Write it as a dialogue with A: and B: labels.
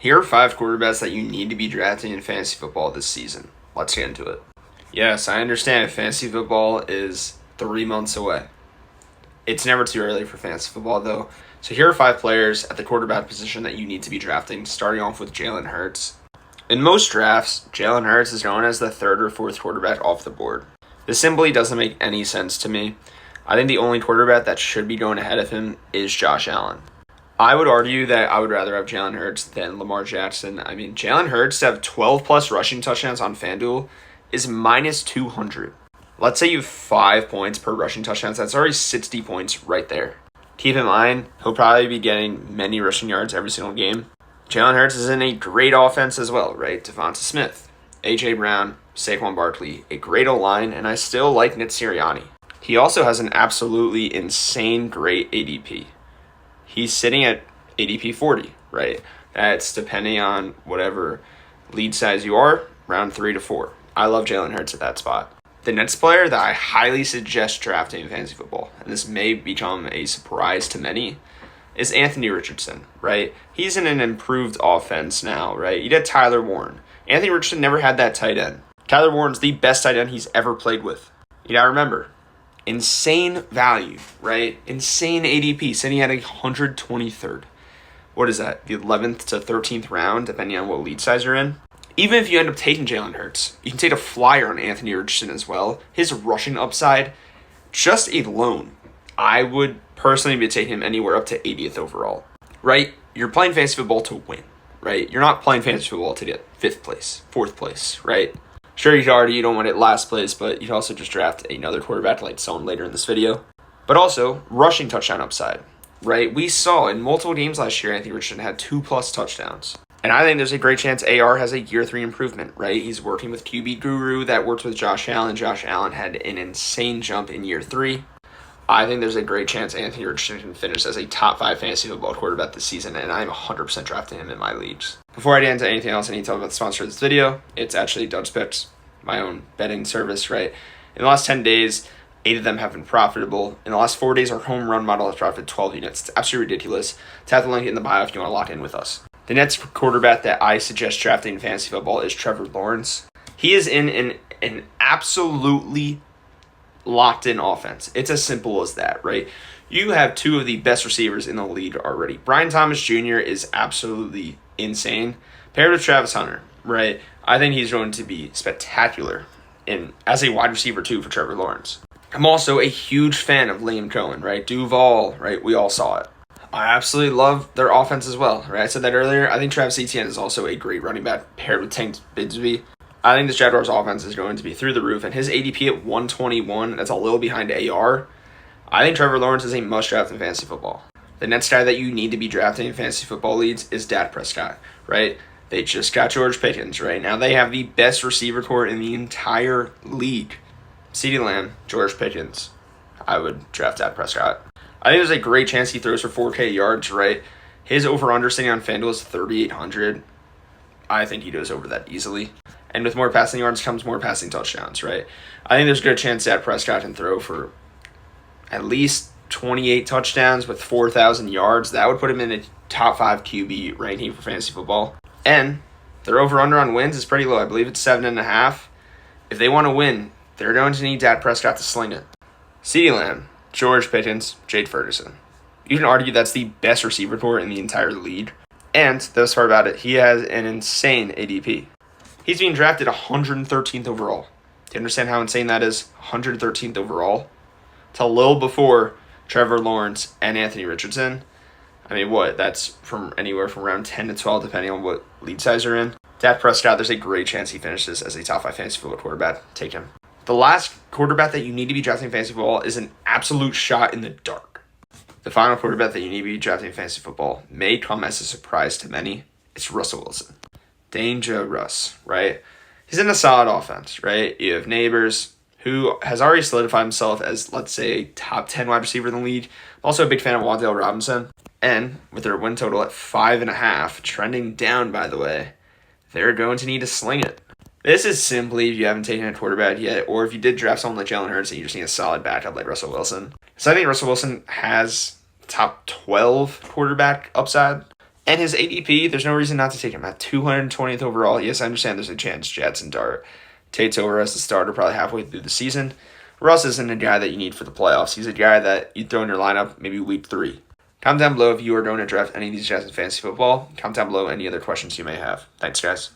A: Here are 5 quarterbacks that you need to be drafting in fantasy football this season. Let's get into it. Yes, I understand fantasy football is 3 months away. It's never too early for fantasy football, though. So here are 5 players at the quarterback position that you need to be drafting, starting off with Jalen Hurts. In most drafts, Jalen Hurts is known as the 3rd or 4th quarterback off the board. This simply doesn't make any sense to me. I think the only quarterback that should be going ahead of him is Josh Allen. I would argue that I would rather have Jalen Hurts than Lamar Jackson. I mean, Jalen Hurts to have 12-plus rushing touchdowns on FanDuel is minus 200. Let's say you have 5 points per rushing touchdowns. That's already 60 points right there. Keep in mind, he'll probably be getting many rushing yards every single game. Jalen Hurts is in a great offense as well, right? Devonta Smith, A.J. Brown, Saquon Barkley, a great O-line, and I still like Nick Sirianni. He also has an absolutely insane great ADP. He's sitting at ADP 40, right? That's depending on whatever lead size you are, round 3 to 4. I love Jalen Hurts at that spot. The next player that I highly suggest drafting in fantasy football, and this may become a surprise to many, is Anthony Richardson, right? He's in an improved offense now, right? You had Tyler Warren. Anthony Richardson never had that tight end. Tyler Warren's the best tight end he's ever played with. You gotta remember, insane value, right? Insane ADP, sitting at 123rd. What is that? The 11th to 13th round, depending on what lead size you're in. Even if you end up taking Jalen Hurts, you can take a flyer on Anthony Richardson as well. His rushing upside, just alone, I would personally be taking him anywhere up to 80th overall, right? You're playing fantasy football to win, right? You're not playing fantasy football to get 5th place, 4th place, right? Sure, you don't want it last place, but you can also just draft another quarterback like someone later in this video. But also, rushing touchdown upside, right? We saw in multiple games last year, Anthony Richardson had 2+ touchdowns. And I think there's a great chance AR has a year 3 improvement, right? He's working with QB Guru that worked with Josh Allen. Josh Allen had an insane jump in year 3. I think there's a great chance Anthony Richardson can finish as a top 5 fantasy football quarterback this season, and I'm 100% drafting him in my leagues. Before I get into anything else, I need to talk about the sponsor of this video. It's actually dougspicks, my own betting service, right? In the last 10 days, 8 of them have been profitable. In the last 4 days, our home run model has profited 12 units. It's absolutely ridiculous. Tap the link in the bio if you want to lock in with us. The next quarterback that I suggest drafting in fantasy football is Trevor Lawrence. He is in an absolutely locked-in offense. It's as simple as that, right? You have 2 of the best receivers in the league already. Brian Thomas Jr. is absolutely insane. Paired with Travis Hunter, right? I think he's going to be spectacular as a wide receiver, too, for Trevor Lawrence. I'm also a huge fan of Liam Cohen, right? Duval, right? We all saw it. I absolutely love their offense as well, right? I said that earlier. I think Travis Etienne is also a great running back paired with Tank Bigsby. I think the Jaguars' offense is going to be through the roof, and his ADP at 121, that's a little behind AR. I think Trevor Lawrence is a must-draft in fantasy football. The next guy that you need to be drafting in fantasy football leagues is Dak Prescott, right? They just got George Pickens, right? Now they have the best receiver core in the entire league. CeeDee Lamb, George Pickens. I would draft Dak Prescott. I think there's a great chance he throws for 4K yards, right? His over-under sitting on FanDuel is 3,800. I think he goes over that easily. And with more passing yards comes more passing touchdowns, right? I think there's a good chance that Prescott can throw for at least 28 touchdowns with 4,000 yards. That would put him in a top 5 QB ranking for fantasy football. And their over-under on wins is pretty low. I believe it's 7.5. If they want to win, they're going to need Dak Prescott to sling it. CeeDee Lamb, George Pickens, Jade Ferguson. You can argue that's the best receiver core in the entire league. And the best part about it, he has an insane ADP. He's being drafted 113th overall. Do you understand how insane that is? 113th overall. It's a little before Trevor Lawrence and Anthony Richardson. I mean, that's from anywhere from around 10 to 12, depending on what league size you're in. Dak Prescott, there's a great chance he finishes as a top 5 fantasy football quarterback. Take him. The last quarterback that you need to be drafting in fantasy football is an absolute shot in the dark. The final quarterback that you need to be drafting in fantasy football may come as a surprise to many. It's Russell Wilson. Danger Russ, right? He's in a solid offense, right? You have Neighbors, who has already solidified himself as, let's say, a top 10 wide receiver in the league. I'm also a big fan of Wan'Dale Robinson. And with their win total at 5.5, trending down, by the way, they're going to need to sling it. This is simply if you haven't taken a quarterback yet, or if you did draft someone like Jalen Hurts and you just need a solid backup like Russell Wilson. So I think Russell Wilson has top 12 quarterback upside, And his ADP, there's no reason not to take him at 220th overall. Yes, I understand there's a chance Jadson Dart takes over as the starter probably halfway through the season. Russ isn't a guy that you need for the playoffs. He's a guy that you throw in your lineup maybe week 3. Comment down below if you are going to draft any of these guys in fantasy football. Comment down below any other questions you may have. Thanks, guys.